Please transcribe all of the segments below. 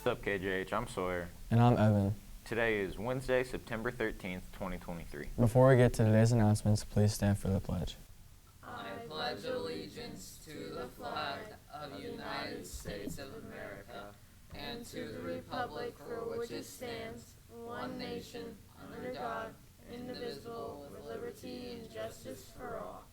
up, KJH? I'm Sawyer. And I'm Evan. Today is Wednesday, September 13th, 2023. Before we get to today's announcements, please stand for the pledge. I pledge allegiance to the flag of the United States of America and to the republic for which it stands, one nation, under God, indivisible, with liberty and justice for all.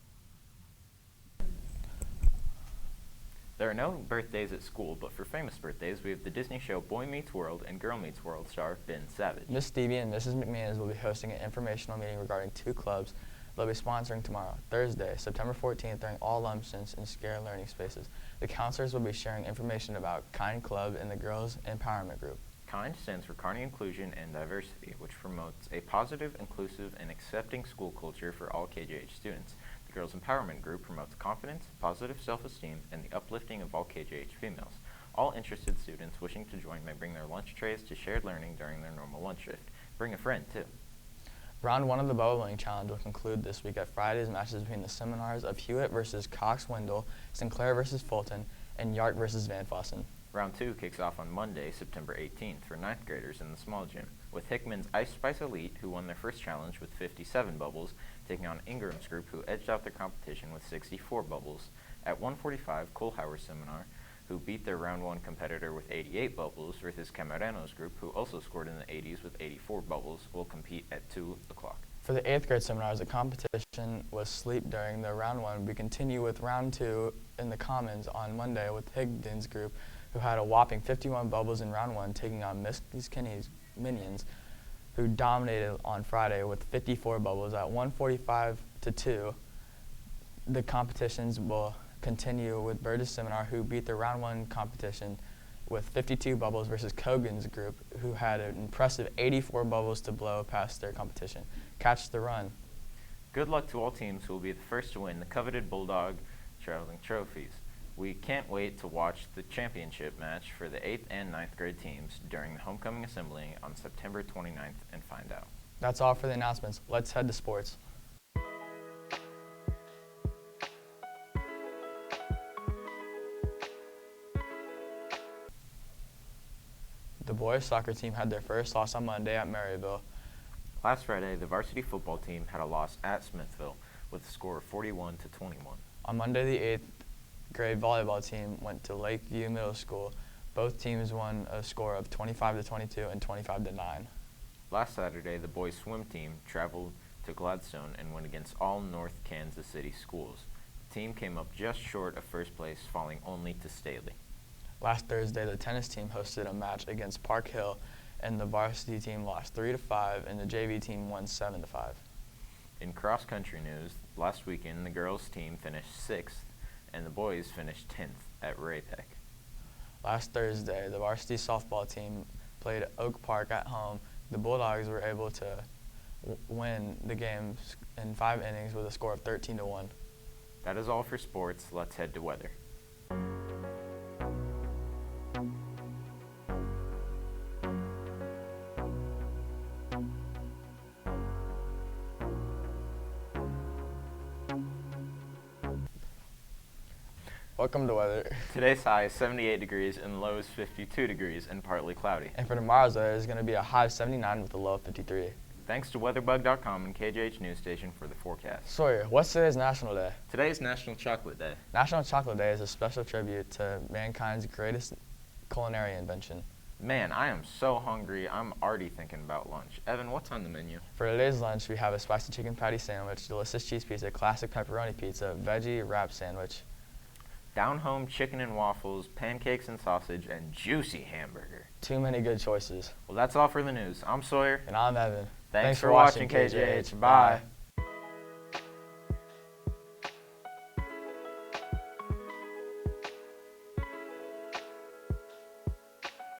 There are no birthdays at school, but for famous birthdays, we have the Disney show Boy Meets World and Girl Meets World star Ben Savage. Miss Stevie and Mrs. McManus will be hosting an informational meeting regarding two clubs they'll be sponsoring tomorrow, Thursday, September 14th, during all luncheons in Scare Learning Spaces. The counselors will be sharing information about KIND Club and the Girls Empowerment Group. KIND stands for Carney Inclusion and Diversity, which promotes a positive, inclusive, and accepting school culture for all KJH students. The Girls Empowerment Group promotes confidence, positive self-esteem, and the uplifting of all KJH females. All interested students wishing to join may bring their lunch trays to shared learning during their normal lunch shift. Bring a friend, too. Round 1 of the bowling challenge will conclude this week at Friday's matches between the seminars of Hewitt versus Cox-Wendell, Sinclair versus Fulton, and Yart versus Van Fossen. Round 2 kicks off on Monday, September 18th for 9th graders in the small gym, with Hickman's Ice Spice Elite, who won their first challenge with 57 bubbles, taking on Ingram's group, who edged out their competition with 64 bubbles. At 1:45, Kohlhauer's seminar, who beat their Round 1 competitor with 88 bubbles, versus Camarano's group, who also scored in the 80s with 84 bubbles, will compete at 2 o'clock. For the 8th grade seminars, the competition was sleep during the Round 1. We continue with Round 2 in the Commons on Monday with Higdon's group, who had a whopping 51 bubbles in Round 1, taking on Miss Kinney's Minions, who dominated on Friday with 54 bubbles. At 1:45 to 2, the competitions will continue with Burgess Seminar, who beat the Round 1 competition with 52 bubbles, versus Kogan's group, who had an impressive 84 bubbles to blow past their competition. Catch the run. Good luck to all teams who will be the first to win the coveted Bulldog traveling trophies. We can't wait to watch the championship match for the 8th and 9th grade teams during the homecoming assembly on September 29th and find out. That's all for the announcements. Let's head to sports. The boys soccer team had their first loss on Monday at Maryville. Last Friday, the varsity football team had a loss at Smithville with a score of 41-21. On Monday, the 8th grade volleyball team went to Lakeview Middle School. Both teams won a score of 25-22 and 25-9. Last Saturday, the boys swim team traveled to Gladstone and went against all North Kansas City schools. The team came up just short of first place, falling only to Staley. Last Thursday, the tennis team hosted a match against Park Hill, and the varsity team lost 3-5, and the JV team won 7-5. In cross-country news, last weekend, the girls team finished 6th, and the boys finished 10th at Ray-Pec. Last Thursday, the varsity softball team played Oak Park at home. The Bulldogs were able to win the game in 5 innings with a score of 13-1. That is all for sports. Let's head to weather. Welcome to weather. Today's high is 78 degrees and low is 52 degrees and partly cloudy. And for tomorrow's weather, it's going to be a high of 79 with a low of 53. Thanks to weatherbug.com and KJH News Station for the forecast. Sawyer, what's today's National Day? Today is National Chocolate Day. National Chocolate Day is a special tribute to mankind's greatest culinary invention. Man, I am so hungry. I'm already thinking about lunch. Evan, what's on the menu? For today's lunch, we have a spicy chicken patty sandwich, delicious cheese pizza, classic pepperoni pizza, veggie wrap sandwich, Down-home chicken and waffles, pancakes and sausage, and juicy hamburger. Too many good choices. Well, that's all for the news. I'm Sawyer. And I'm Evan. Thanks for watching, KJH. Bye.